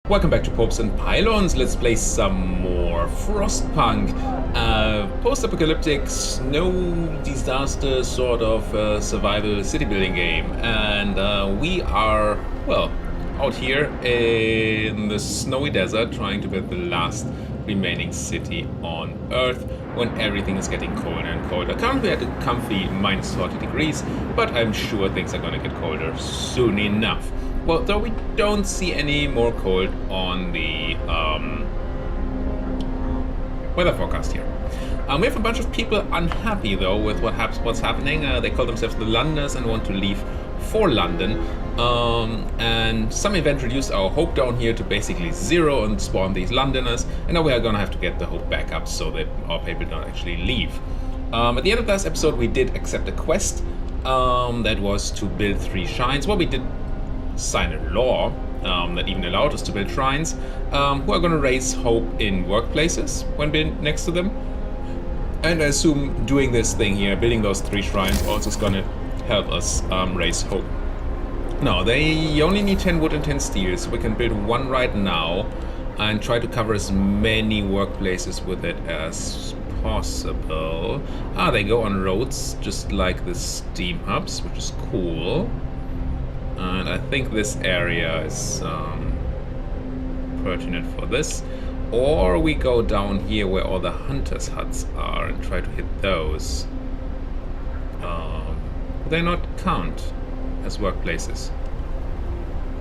Welcome back to Popes and Pylons. Let's play some more Frostpunk. Post-apocalyptic snow disaster sort of survival city building game. And we are, well, out here in the snowy desert trying to build the last remaining city on Earth when everything is getting colder and colder. Currently at a comfy minus 40 degrees, but I'm sure things are gonna get colder soon enough. Well, though we don't see any more cold on the weather forecast here. We have a bunch of people unhappy though with what's happening. They call themselves the Londoners and want to leave for London. And some event reduced our hope down here to basically zero and spawn these Londoners. And now we are gonna have to get the hope back up so that our people don't actually leave. At the end of last episode, we did accept a quest that was to build 3 shrines. Well, we did sign a law that even allowed us to build shrines who are going to raise hope in workplaces when built next to them. And I assume doing this thing here, building those 3 shrines, also is going to help us raise hope. Now, they only need 10 wood and 10 steel, so we can build 1 right now and try to cover as many workplaces with it as possible. They go on roads just like the steam hubs, which is cool. And I think this area is pertinent for this. Or we go down here where all the hunters' huts are and try to hit those. They not count as workplaces.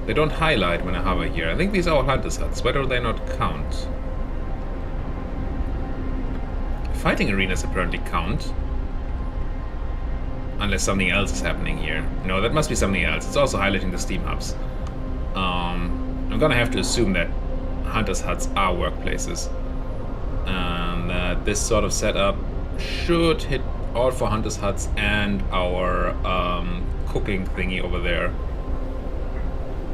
They don't highlight when I hover here. I think these are all hunters' huts. Why do they not count? Fighting arenas apparently count. Unless something else is happening here. No, that must be something else. It's also highlighting the steam hubs. I'm gonna have to assume that hunters' huts are workplaces. And that this sort of setup should hit all 4 hunters' huts and our cooking thingy over there.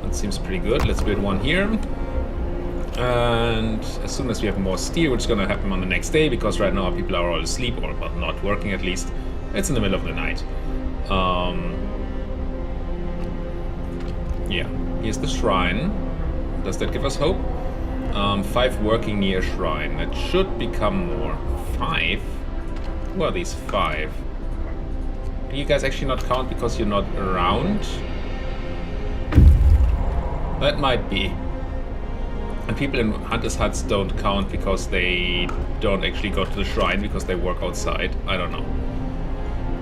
That seems pretty good. Let's build 1 here. And as soon as we have more steel, which is gonna happen on the next day, because right now people are all asleep, or well, not working at least. It's in the middle of the night. Yeah, here's the shrine. Does that give us hope? 5 working near shrine. That should become more. 5? Who are these 5? Do you guys actually not count because you're not around? That might be. And people in hunters' huts don't count because they don't actually go to the shrine because they work outside. I don't know.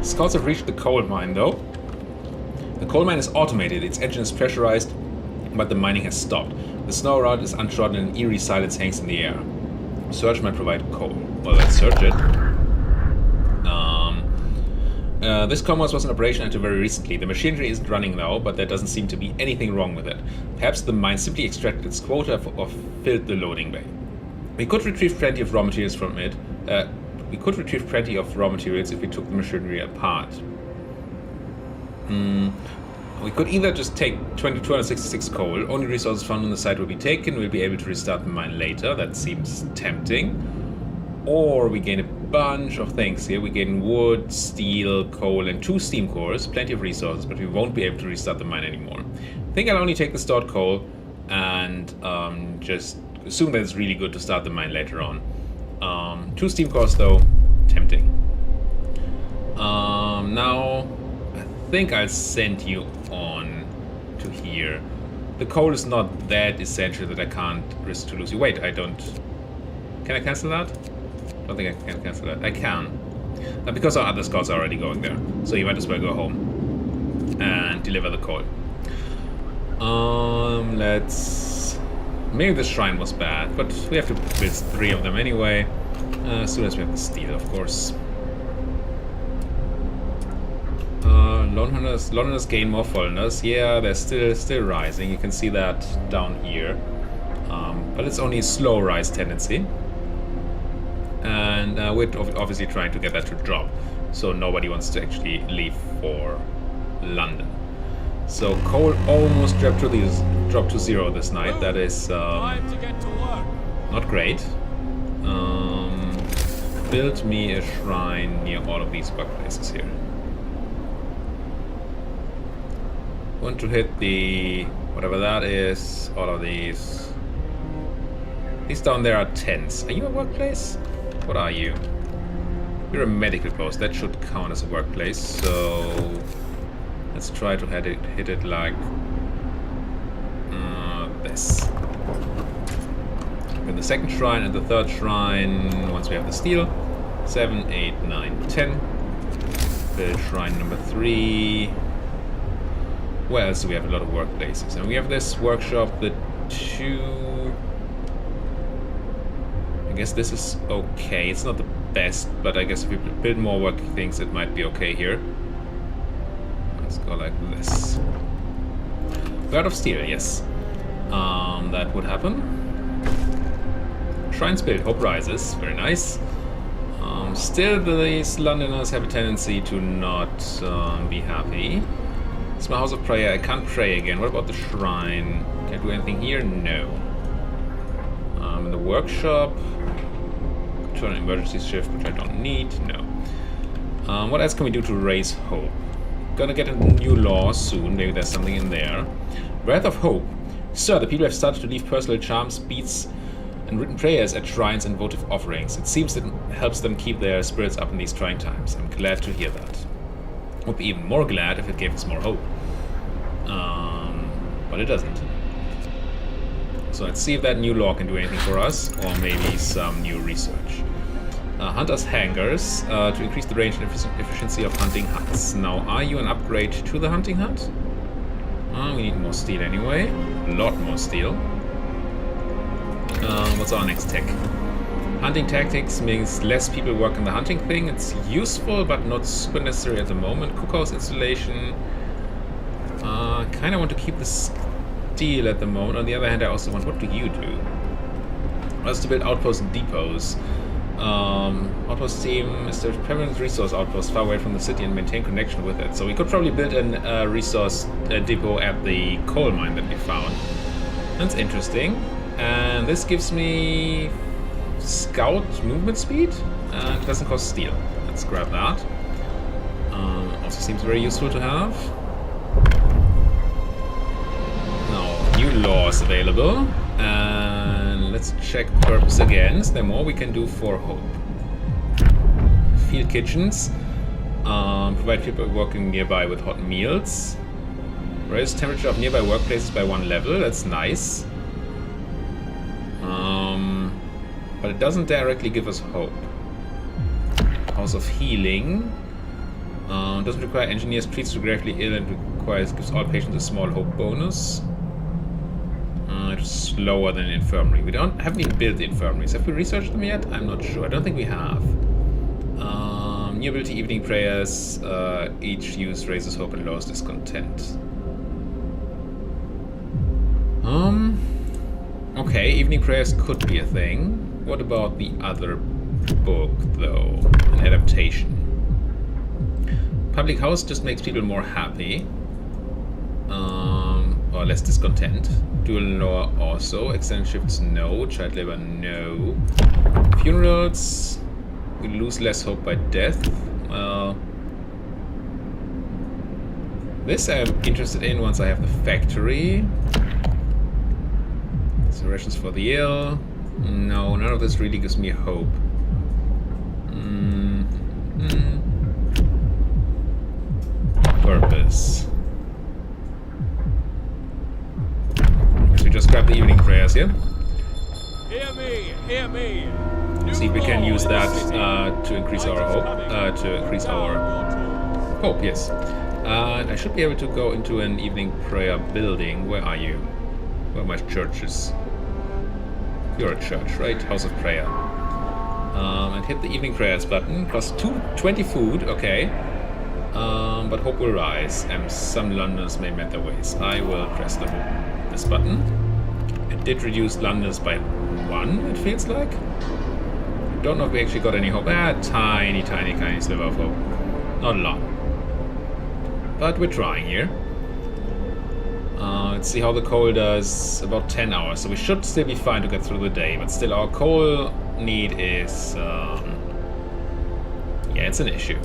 Scouts have reached the coal mine, though. The coal mine is automated, its engine is pressurized, but the mining has stopped. The snow around is untrodden and an eerie silence hangs in the air. Search might provide coal. Well, let's search it. This commerce was in operation until very recently. The machinery isn't running now, but there doesn't seem to be anything wrong with it. Perhaps the mine simply extracted its quota or filled the loading bay. We could retrieve plenty of raw materials from it. We could retrieve plenty of raw materials if we took the machinery apart. We could either just take 266 coal, only resources found on the site will be taken, we'll be able to restart the mine later, that seems tempting. Or we gain a bunch of things here, we gain wood, steel, coal and 2 steam cores, plenty of resources, but we won't be able to restart the mine anymore. I think I'll only take the stored coal and just assume that it's really good to start the mine later on. 2 steam cores though, tempting. Now, I think I'll send you on to here. The coal is not that essential that I can't risk to lose you. Wait, I don't... Can I cancel that? I don't think I can cancel that. I can. Because our other scouts are already going there. So you might as well go home and deliver the coal. Let's... Maybe the shrine was bad, but we have to build 3 of them anyway. As soon as we have the steel, of course. Lone hunters gain more foreigners. Yeah, they're still rising. You can see that down here. But it's only a slow rise tendency. And we're obviously trying to get that to drop. So nobody wants to actually leave for London. So coal almost dropped to 0 this night. That is not great. Build me a shrine near all of these workplaces here. Want to hit the whatever that is, all of these. These down there are tents. Are you a workplace? What are you? You're a medical post. That should count as a workplace. So let's try to hit it like this. With the second shrine and the third shrine, once we have the steel. 7, 8, 9, 10. Build shrine number 3. Where else do we have a lot of workplaces? And we have this workshop, the 2. I guess this is okay. It's not the best, but I guess if we build more working things, it might be okay here. Let's go like this. We're out of steel, yes. That would happen. Shrines built, hope rises. Very nice. Still, these Londoners have a tendency to not be happy. It's my house of prayer. I can't pray again. What about the shrine? Can I do anything here? No. In the workshop, turn emergency shift, which I don't need. No. What else can we do to raise hope? Gonna get a new law soon. Maybe there's something in there. Breath of hope. Sir, the people have started to leave personal charms, beads, and written prayers at shrines and votive offerings. It seems it helps them keep their spirits up in these trying times. I'm glad to hear that. Would be even more glad if it gave us more hope. But it doesn't. So let's see if that new law can do anything for us, or maybe some new research. Hunters' hangars to increase the range and efficiency of hunting huts. Now, are you an upgrade to the hunting hut? We need more steel anyway. A lot more steel. What's our next tech? Hunting tactics means less people work on the hunting thing. It's useful, but not super necessary at the moment. Cookhouse installation. Kind of want to keep the steel at the moment. On the other hand, I also want... What do you do? I was to build outposts and depots. Outpost team establish permanent resource outposts far away from the city and maintain connection with it. So we could probably build a resource depot at the coal mine that we found. That's interesting. And this gives me scout movement speed and it doesn't cost steel. Let's grab that. Also seems very useful to have. Now, new laws available. And let's check purpose again. Is there more we can do for hope? Field kitchens. Provide people working nearby with hot meals. Raise temperature of nearby workplaces by 1 level. That's nice. But it doesn't directly give us hope. House of healing. Doesn't require engineers, treats the gravely ill, and gives all patients a small hope bonus. It's slower than infirmary. We haven't even built the infirmaries. Have we researched them yet? I'm not sure. I don't think we have. New ability evening prayers. Each use raises hope and lowers discontent. Okay, evening prayers could be a thing. What about the other book, though? An adaptation. Public house just makes people more happy. Or less discontent. Dual law also. Extended shifts, no. Child labor, no. Funerals. We lose less hope by death. Well, this I'm interested in once I have the factory. Rations for the ill. No, none of this really gives me hope. Purpose. So we just grab the evening prayers here. Hear me, hear me. See if we can use that to increase our hope. To increase our hope, yes. And I should be able to go into an evening prayer building. Where are you? Where are my churches? You're a church, right? House of prayer. And hit the evening prayers button. Cost 20 food, okay. But hope will rise, and some Londoners may mend their ways. I will press this button. It did reduce Londoners by 1, it feels like. Don't know if we actually got any hope. Tiny sliver of hope. Not a lot. But we're trying here. Let's see how the coal does. About 10 hours, so we should still be fine to get through the day. But still, our coal need is... yeah, it's an issue.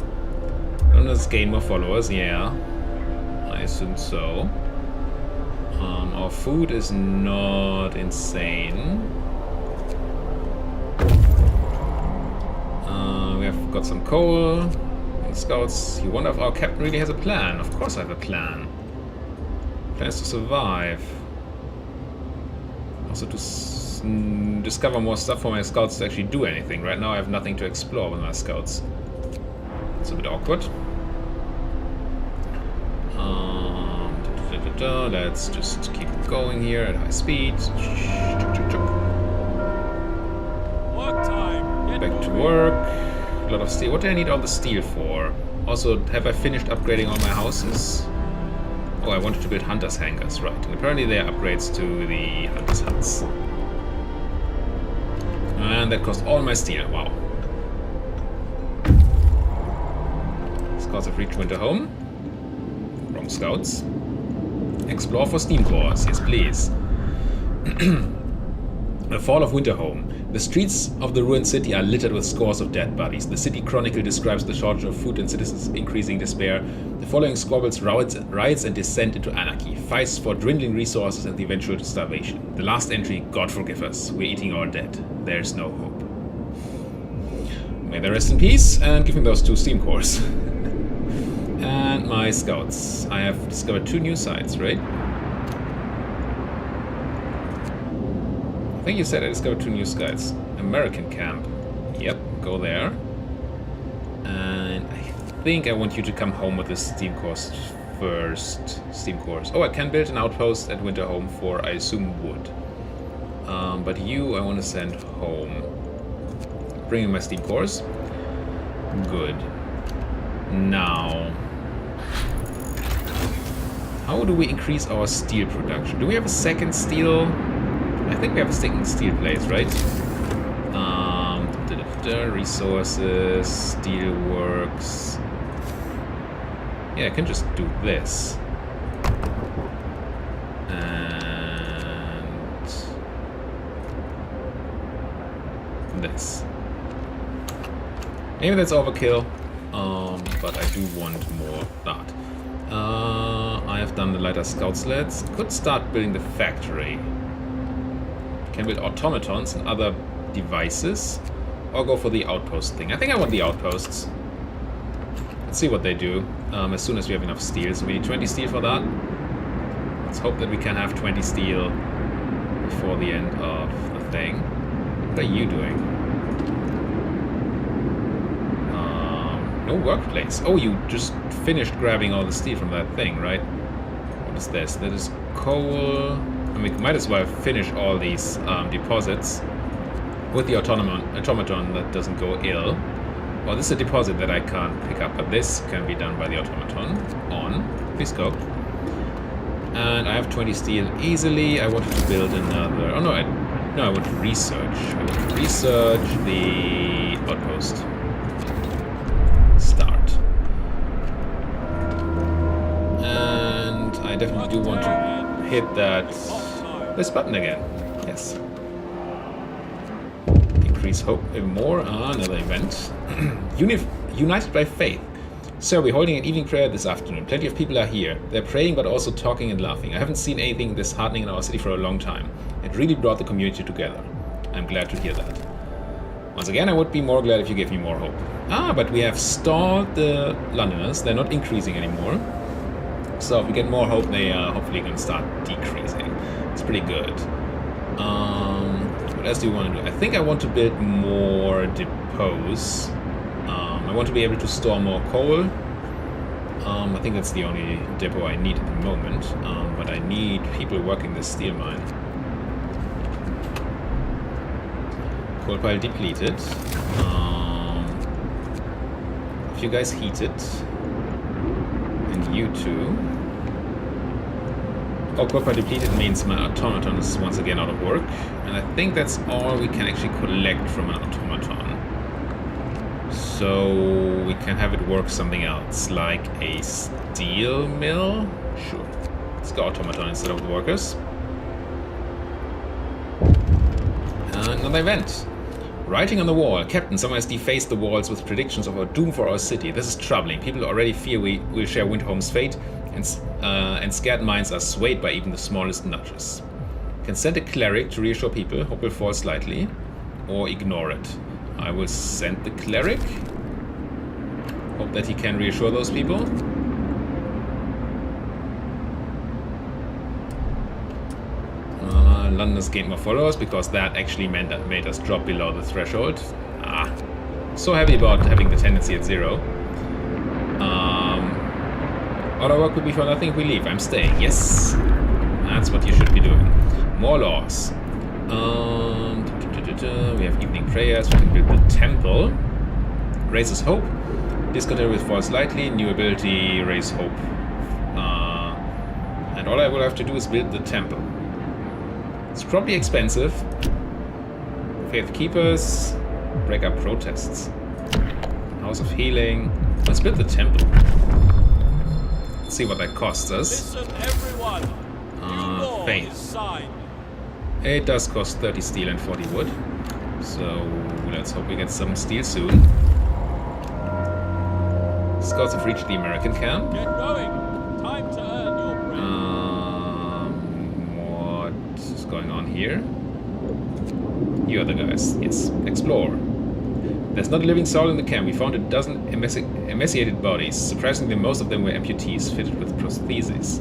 Don't let's gain more followers, yeah. I assume so. Our food is not insane. got some coal. Scouts, you wonder if our captain really has a plan. Of course I have a plan. Plan is to survive. Also to discover more stuff for my scouts to actually do anything. Right now I have nothing to explore with my scouts. It's a bit awkward. Let's just keep going here at high speed. Work time. Get Back to moving. work. A lot of steel. What do I need all the steel for? Also, have I finished upgrading all my houses? Oh, I wanted to build hunters' hangars, right. And apparently there are upgrades to the hunters' huts. And that cost all my steel, wow. Scouts have reached Winterhome. Wrong scouts. Explore for steam cores, yes please. The fall of Winterhome. The streets of the ruined city are littered with scores of dead bodies. The city chronicle describes the shortage of food and citizens' increasing despair. The following squabbles, riots and descent into anarchy. Fights for dwindling resources and the eventual starvation. The last entry, God forgive us. We're eating our dead. There's no hope. May they rest in peace, and give me those 2 steam cores. And my scouts. I have discovered 2 new sites, right? I think you said I discovered 2 new sites. American camp. Yep, go there. And I think I want you to come home with the steam cores first. Steam cores. Oh, I can build an outpost at Winterhome for, I assume, wood. But you, I want to send home. Bringing my steam cores. Good. Now, how do we increase our steel production? Do we have a second steel? I think we have a second steel place, right? Resources, steel works. Yeah, I can just do this. And this. Maybe that's overkill. But I do want more of that. I have done the lighter scout sleds. Could start building the factory. Can build automatons and other devices. Or go for the outpost thing. I think I want the outposts. Let's see what they do. As soon as we have enough steel. So we need 20 steel for that. Let's hope that we can have 20 steel before the end of the thing. What are you doing? No workplace. Oh, you just finished grabbing all the steel from that thing, right? What is this? That is coal. And we might as well finish all these deposits with the automaton that doesn't go ill. Well, this is a deposit that I can't pick up, but this can be done by the automaton. On. Please go. And I have 20 steel easily. I wanted to build another... Oh, no, I want to research. I want to research the outpost. Start. And I definitely do want to hit this button again. Yes. Increase hope even more. Another event. United by faith. Sir, we're holding an evening prayer this afternoon. Plenty of people are here. They're praying but also talking and laughing. I haven't seen anything this heartening in our city for a long time. It really brought the community together. I'm glad to hear that. Once again, I would be more glad if you gave me more hope. But we have stalled the Londoners. They're not increasing anymore. So if we get more hope, they are hopefully going to start decreasing. It's pretty good. What else do you want to do? I think I want to build more depots. I want to be able to store more coal. I think that's the only depot I need at the moment. But I need people working this steel mine. Coal pile depleted. If you guys heat it. And you too. Oh, coal pile depleted means my automaton is once again out of work. And I think that's all we can actually collect from an automaton. So we can have it work something else, like a steel mill? Sure. Let's go automaton instead of the workers. Another event. Writing on the wall. Captain, someone has defaced the walls with predictions of our doom for our city. This is troubling. People already fear we will share Winterhome's fate, and scared minds are swayed by even the smallest nudges. Can send a cleric to reassure people. Hope will fall slightly. Or ignore it. I will send the cleric. Hope that he can reassure those people. London's gained more followers because that actually made us drop below the threshold. So happy about having the tendency at 0. All our work will be for nothing if we leave. I'm staying. Yes, that's what you should be doing. More laws. We have evening prayers. We can build the temple. Raises hope. Discontinue with false lightly. New ability. Raise hope. And all I will have to do is build the temple. It's probably expensive. Faith Keepers. Break up protests. House of Healing. Let's build the temple. Let's see what that costs us. Listen, everyone. Faith. It does cost 30 steel and 40 wood. So let's hope we get some steel soon. Scouts have reached the American camp. Get going. Time to earn your bread. What is going on here? You are the guys. Yes. Explore. There's not a living soul in the camp. We found a dozen emaciated bodies. Surprisingly, most of them were amputees fitted with prostheses.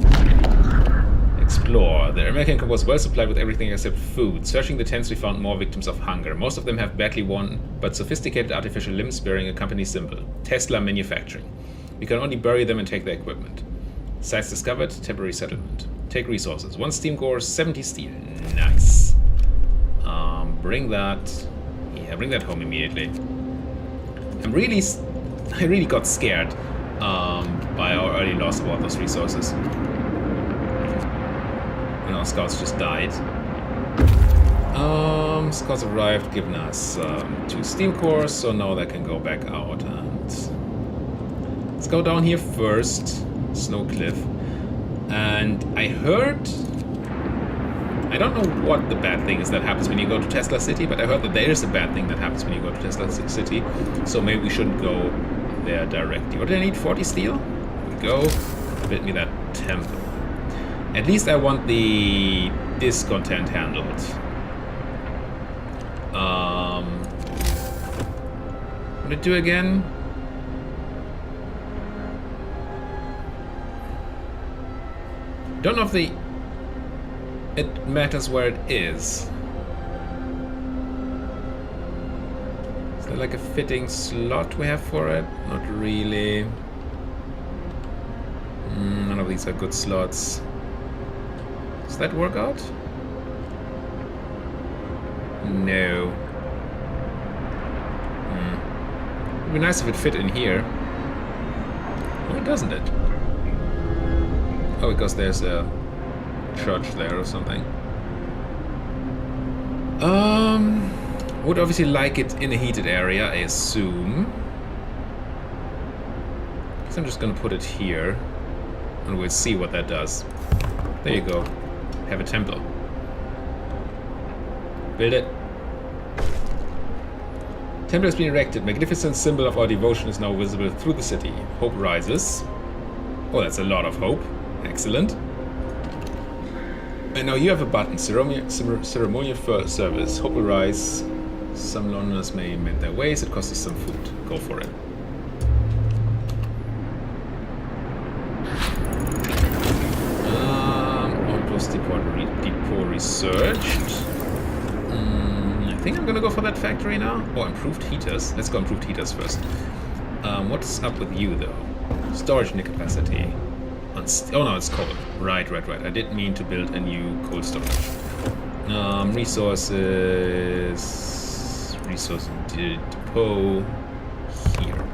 Explore. The American camp was well supplied with everything except food. Searching the tents, we found more victims of hunger. Most of them have badly worn but sophisticated artificial limbs bearing a company symbol. Tesla Manufacturing. We can only bury them and take their equipment. Sites discovered. Temporary settlement. Take resources. 1 steam core, 70 steel. Nice. Bring that. Yeah, bring that home immediately. I really got scared by our early loss of all those resources. And our scouts just died. Scouts arrived, given us 2 steam cores, so now they can go back out. And let's go down here first, Snow Cliff. And I heard, I don't know what the bad thing is that happens when you go to Tesla City, but I heard that there is a bad thing that happens when you go to Tesla City, so maybe we shouldn't go there directly. What do I need? 40 steel? Here we go. Build me that temple. At least I want the discontent handled. What did it do again? Don't know if it matters where it is. Is there like a fitting slot we have for it? Not really. None of these are good slots. Does that work out? No. It'd be nice if it fit in here. Why doesn't it? Oh, because there's a church there or something. Would obviously like it in a heated area, I assume. So I'm just gonna put it here, and we'll see what that does. There you go. Have a temple. Build it. Temple has been erected. Magnificent symbol of our devotion is now visible through the city. Hope rises. Oh, that's a lot of hope. Excellent. And now you have a button. Ceremonial service. Hope will rise. Some Londoners may mend their ways. It costs us some food. Go for it. Outpost depot researched. I think I'm gonna go for that factory now. Oh, improved heaters. Let's go improved heaters first. What's up with you though? Storage capacity. Oh no, it's coal. Right. I didn't mean to build a new coal storage. Resource depot here.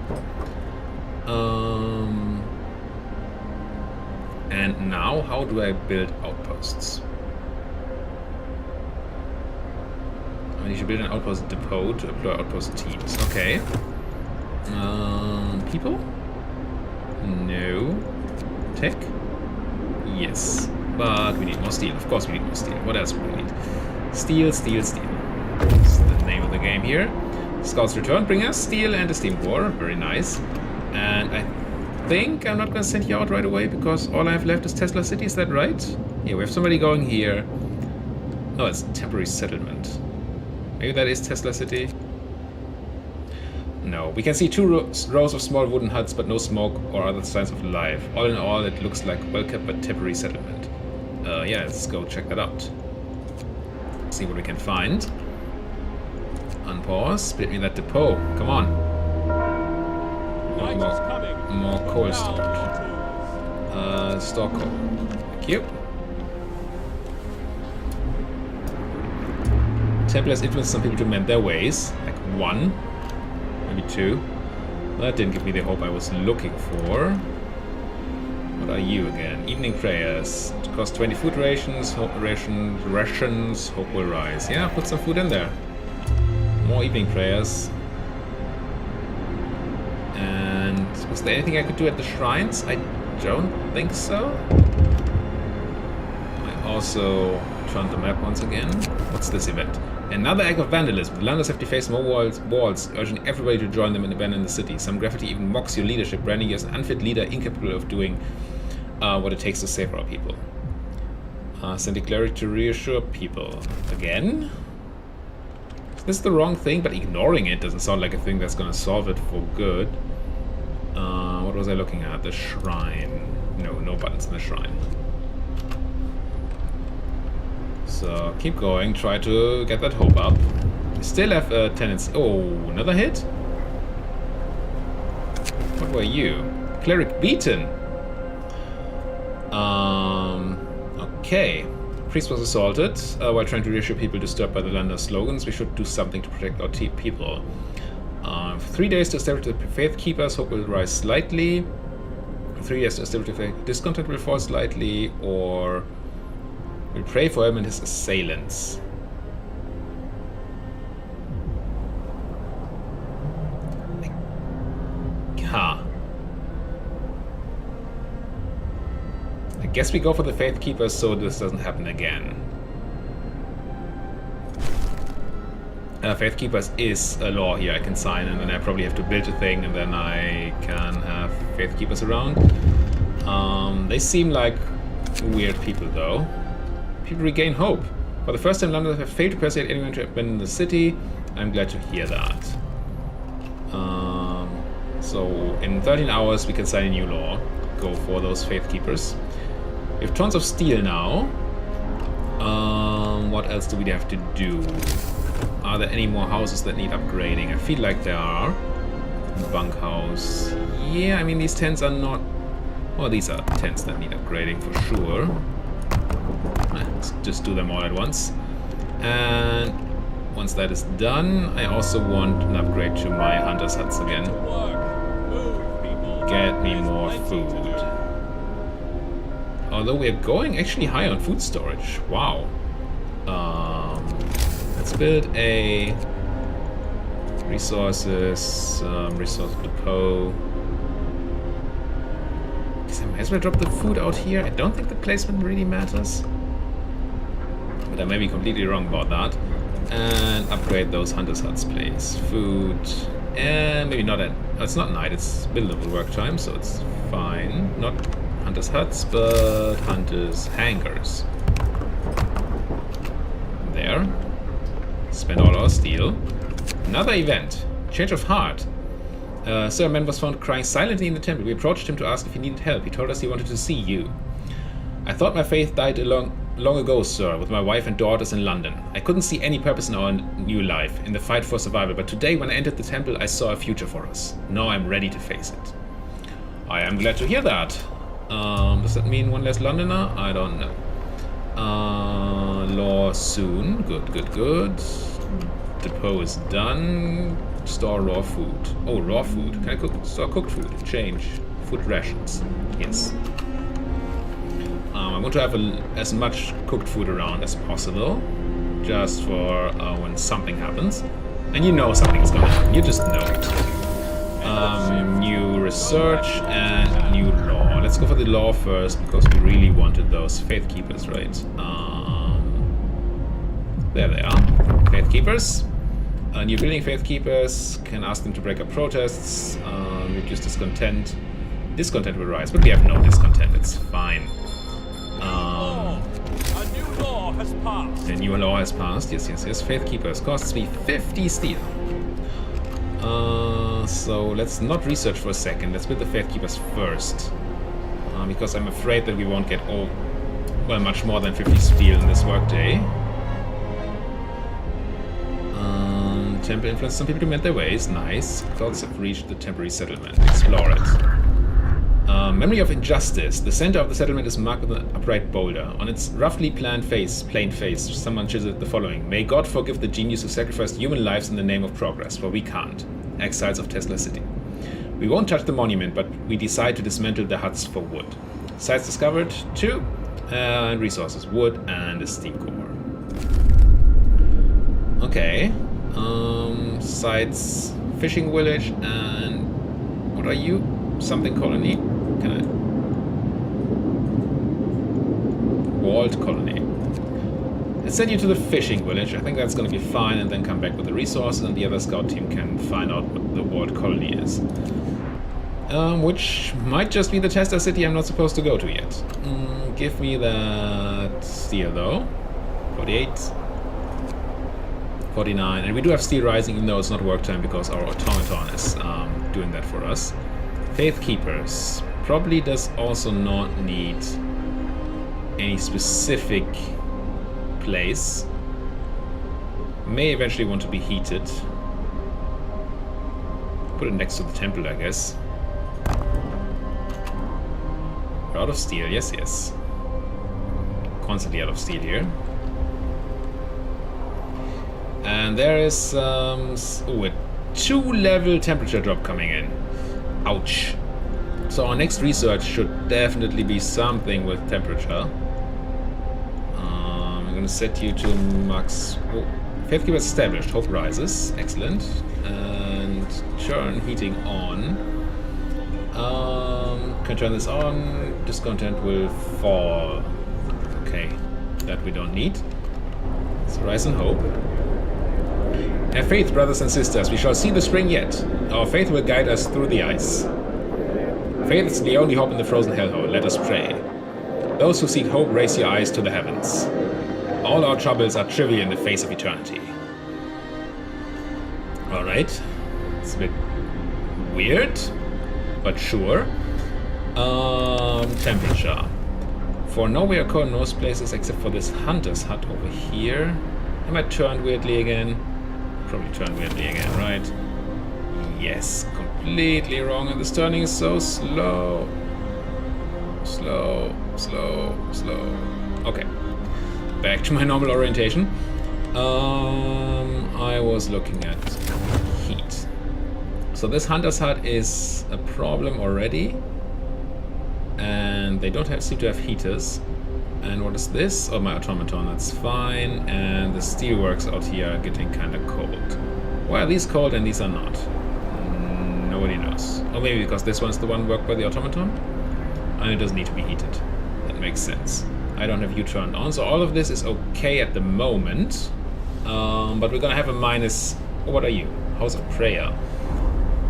And now, how do I build outposts? I mean, you should build an outpost depot to employ outpost teams. Okay. People? No. Tech? Yes. But we need more steel. Of course we need more steel. What else would we need? Steel. That's the name of the game here. Scouts return, bring us steel and a steam core. Very nice. And I think I'm not going to send you out right away because all I have left is Tesla City. Is that right? Yeah, we have somebody going here. No, it's temporary settlement. Maybe that is Tesla City. No. We can see 2 rows of small wooden huts, but no smoke or other signs of life. All in all, it looks like well-kept but temporary settlement. Yeah, let's go check that out. See what we can find. Unpause. Split me that depot. Come on. Night is coming. More coal Now, stored. Store coal. Thank you. Temple has influenced some people to mend their ways. Like 1. Maybe 2. That didn't give me the hope I was looking for. What are you again? Evening prayers. It costs 20 food rations. Rations. Hope will rise. Yeah, put some food in there. More evening prayers. And was there anything I could do at the shrines? I don't think so. I also turned the map once again. What's this event? Another act of vandalism. The Londoners have defaced more walls, urging everybody to join them and abandon the city. Some graffiti even mocks your leadership, branding you as an unfit leader incapable of doing what it takes to save our people. Send a cleric to reassure people. Again? This is the wrong thing, but ignoring it doesn't sound like a thing that's gonna solve it for good. What was I looking at? The shrine. No buttons in the shrine. So keep going, try to get that hope up. We still have a tendency. Oh, another hit? What were you? Cleric beaten. Okay. Priest was assaulted while trying to reassure people disturbed by the London slogans. We should do something to protect our people. 3 days to establish the faith keepers. Hope will rise slightly. 3 days to establish the faith. Discontent will fall slightly, or we'll pray for him and his assailants. I guess we go for the faith keepers so this doesn't happen again. Faith keepers is a law here I can sign, and then I probably have to build a thing, and then I can have faith keepers around. They seem like weird people though. People regain hope. For the first time, Londoners have failed to persuade anyone to abandon the city. I'm glad to hear that. So in 13 hours we can sign a new law. Go for those faith keepers. We have tons of steel now. What else do we have to do? Are there any more houses that need upgrading? I feel like there are. Bunkhouse. Yeah, I mean these tents are not... Well, these are tents that need upgrading for sure. Let's just do them all at once. And once that is done, I also want an upgrade to my hunter's huts again. Get me more food. Although we're going actually high on food storage. Wow. Let's build a resource depot. I might as well drop the food out here. I don't think the placement really matters. But I may be completely wrong about that. And upgrade those hunters' huts, please. Food. And maybe not at... It's not night, it's buildable work time, so it's fine. Not hunters' huts, but hunters' hangars. There. Spend all our steel. Another event. Change of heart. Sir, a man was found crying silently in the temple. We approached him to ask if he needed help. He told us he wanted to see you. I thought my faith died long ago, sir, with my wife and daughters in London. I couldn't see any purpose in our new life, in the fight for survival, but today when I entered the temple, I saw a future for us. Now I'm ready to face it. I am glad to hear that. Does that mean one less Londoner? I don't know. Law soon. Good. Depot is done. Store raw food. Oh, raw food. Can I store cooked food? Change. Food rations. Yes. I want to have as much cooked food around as possible. Just for when something happens. And you know something's gonna happen. You just know it. New research and new law. Let's go for the law first because we really wanted those faith keepers, right? There they are. Faith keepers. New building faith keepers. Can ask them to break up protests. Reduce discontent. Discontent will rise, but we have no discontent. It's fine. A new law has passed. A new law has passed. Yes. Faith keepers costs me 50 steel. So let's not research for a second. Let's build the Faith Keepers first. Because I'm afraid that we won't get much more than 50 steel in this workday. Temple influence some people to mend their ways. Nice. Clouds have reached the temporary settlement. Explore it. Memory of injustice. The center of the settlement is marked with an upright boulder. On its roughly plain face, someone chiseled the following. May God forgive the genius who sacrificed human lives in the name of progress, for we can't. Exiles of Tesla City. We won't touch the monument, but we decide to dismantle the huts for wood. Sites discovered, 2. And resources, wood and a steam core. Okay. Sites, fishing village, and what are you? Something colony. Can I? Walled colony. Let's send you to the fishing village. I think that's going to be fine, and then come back with the resources, and the other scout team can find out what the walled colony is. Which might just be the tester city I'm not supposed to go to yet. Give me that steel though. 48. 49. And we do have steel rising, even though it's not work time because our automaton is doing that for us. Faith Keepers. Probably does also not need any specific place. May eventually want to be heated. Put it next to the temple, I guess. We're out of steel, yes. Constantly out of steel here. And there is a 2-level temperature drop coming in. Ouch. So our next research should definitely be something with temperature. I'm going to set you to max. Faith Keeper established. Hope rises. Excellent. And turn heating on. Can turn this on. Discontent will fall. Okay. That we don't need. So rise and hope. Have faith, brothers and sisters. We shall see the spring yet. Our faith will guide us through the ice. Faith is the only hope in the frozen hellhole. Let us pray. Those who seek hope, raise your eyes to the heavens. All our troubles are trivial in the face of eternity. Alright. It's a bit weird, but sure. Temperature. For now we are cold in most places except for this hunter's hut over here. Am I turned weirdly again? Probably turned weirdly again, right? Yes, completely wrong, and this turning is so slow. Slow. Okay. Back to my normal orientation. I was looking at heat. So this hunter's hut is a problem already. And they don't seem to have heaters. And what is this? Oh, my automaton, that's fine. And the steelworks out here are getting kind of cold. Why are these cold and these are not? Nobody knows. Or maybe because this one's the one worked by the automaton? And it doesn't need to be heated. That makes sense. I don't have you turned on, so all of this is okay at the moment. But we're gonna have a minus... Oh, what are you? House of Prayer.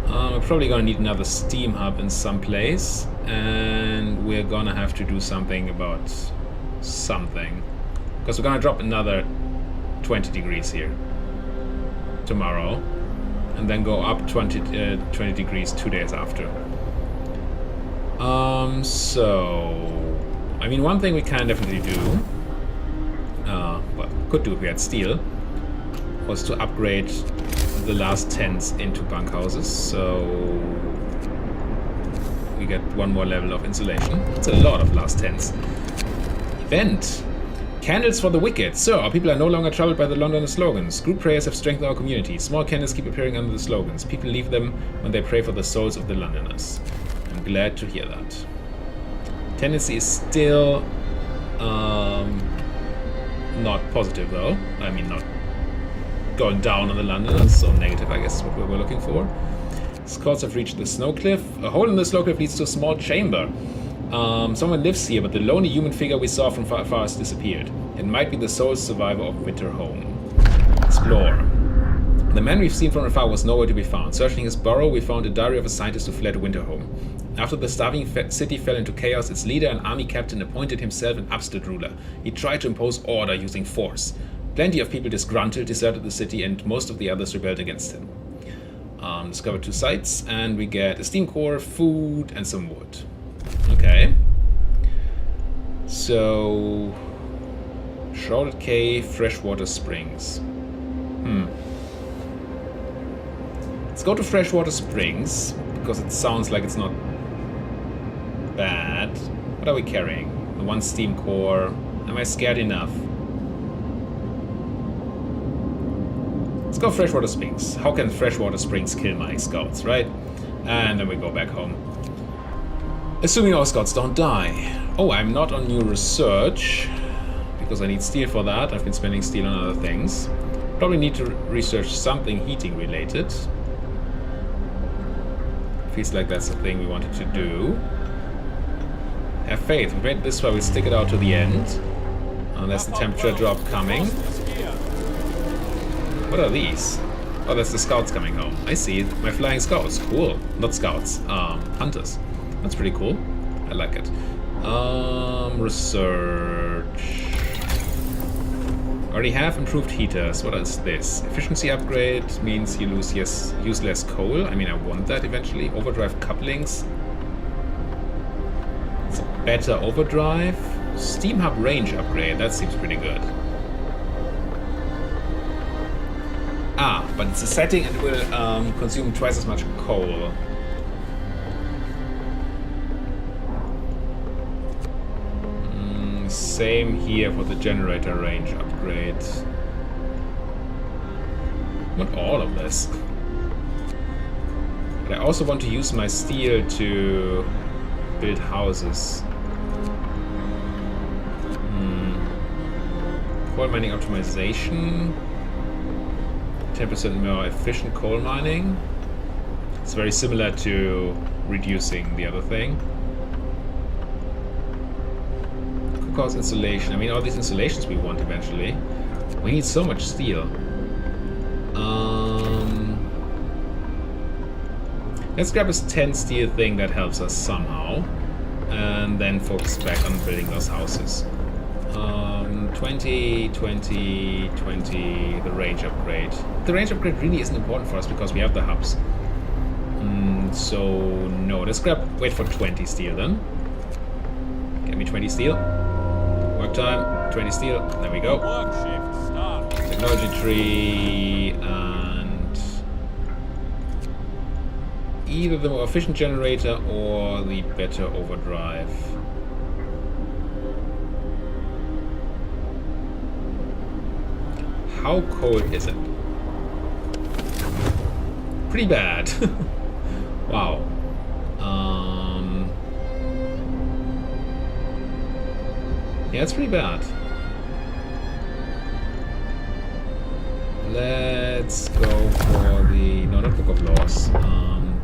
We're probably gonna need another steam hub in some place. And we're gonna have to do something about something. Because we're gonna drop another 20 degrees here. Tomorrow. And then go up 20 degrees 2 days after. So... I mean, one thing we can definitely do... well, could do if we had steel, was to upgrade the last tents into bunkhouses, so we get one more level of insulation. It's a lot of last tents. Event. Candles for the wicked. Sir, our people are no longer troubled by the Londoner slogans. Group prayers have strengthened our community. Small candles keep appearing under the slogans. People leave them when they pray for the souls of the Londoners. I'm glad to hear that. Tendency is still not positive though. I mean, not going down on the Londoners, so negative, I guess, is what we were looking for. Scouts have reached the snow cliff. A hole in the snow cliff leads to a small chamber. Someone lives here, but the lonely human figure we saw from far has disappeared. It might be the sole survivor of Winter Home. Explore. The man we've seen from afar was nowhere to be found. Searching his burrow, we found a diary of a scientist who fled Winter Home. After the starving city fell into chaos, its leader, an army captain, appointed himself an absolute ruler. He tried to impose order using force. Plenty of people disgruntled deserted the city, and most of the others rebelled against him. Discover 2 sites, and we get a steam core, food, and some wood. Okay. So, Shrouded Cave, Freshwater Springs. Let's go to Freshwater Springs, because it sounds like it's not bad. What are we carrying? The 1 steam core. Am I scared enough? Let's go Freshwater Springs. How can Freshwater Springs kill my scouts, right? And then we go back home. Assuming our scouts don't die. Oh, I'm not on new research, because I need steel for that. I've been spending steel on other things. Probably need to research something heating related. Feels like that's the thing we wanted to do. Have faith. We made this far, we'll stick it out to the end. There's the temperature drop coming. What are these? Oh, that's the scouts coming home. I see. My flying scouts. Cool. Not scouts. Hunters. That's pretty cool. I like it. Research. Already have improved heaters. What is this? Efficiency upgrade means you use less coal. I mean, I want that eventually. Overdrive couplings. It's a better overdrive. Steam hub range upgrade. That seems pretty good. Ah, but it's a setting and will consume twice as much coal. Same here for the generator range upgrade. Not all of this. But I also want to use my steel to build houses. Coal mining optimization. 10% more efficient coal mining. It's very similar to reducing the other thing. Cookhouse insulation. I mean, all these insulations we want eventually. We need so much steel. Let's grab this 10 steel thing that helps us somehow. And then focus back on building those houses. 20, 20, 20, the range upgrade. The range upgrade really isn't important for us because we have the hubs. So, no, let's wait for 20 steel then. Get me 20 steel. Work time, 20 steel, there we go. Work shift start. Technology tree, and either the more efficient generator or the better overdrive. How cold is it? Pretty bad. Wow. Yeah, it's pretty bad. Let's go for the... No, not Book of Laws.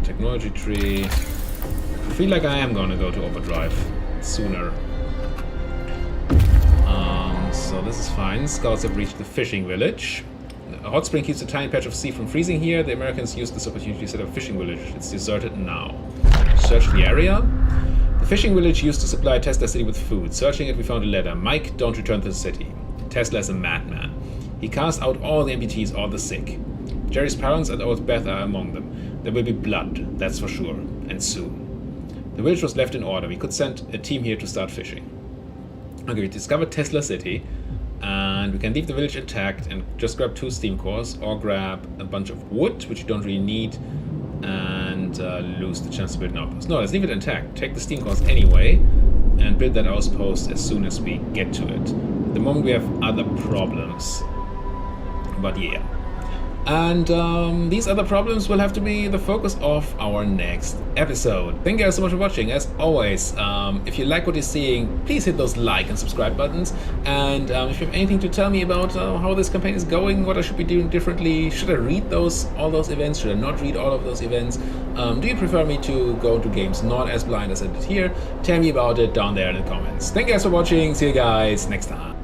Technology tree. I feel like I am gonna go to overdrive sooner. So this is fine. Scouts have reached the fishing village. A hot spring keeps a tiny patch of sea from freezing here. The Americans used this opportunity to set up a fishing village. It's deserted now. Search the area. The fishing village used to supply Tesla City with food. Searching it, we found a letter. Mike, don't return to the city. Tesla is a madman. He cast out all the amputees, all the sick. Jerry's parents and old Beth are among them. There will be blood, that's for sure, and soon. The village was left in order. We could send a team here to start fishing. Okay, we discovered Tesla City, and we can leave the village intact and just grab 2 steam cores, or grab a bunch of wood, which you don't really need, and lose the chance to build an outpost. No, let's leave it intact. Take the steam cores anyway, and build that outpost as soon as we get to it. At the moment we have other problems, but yeah. And these other problems will have to be the focus of our next episode. Thank you guys so much for watching. As always, if you like what you're seeing, please hit those like and subscribe buttons. And if you have anything to tell me about how this campaign is going, what I should be doing differently, should I read all those events, should I not read all of those events? Do you prefer me to go into games not as blind as I did here? Tell me about it down there in the comments. Thank you guys for watching. See you guys next time.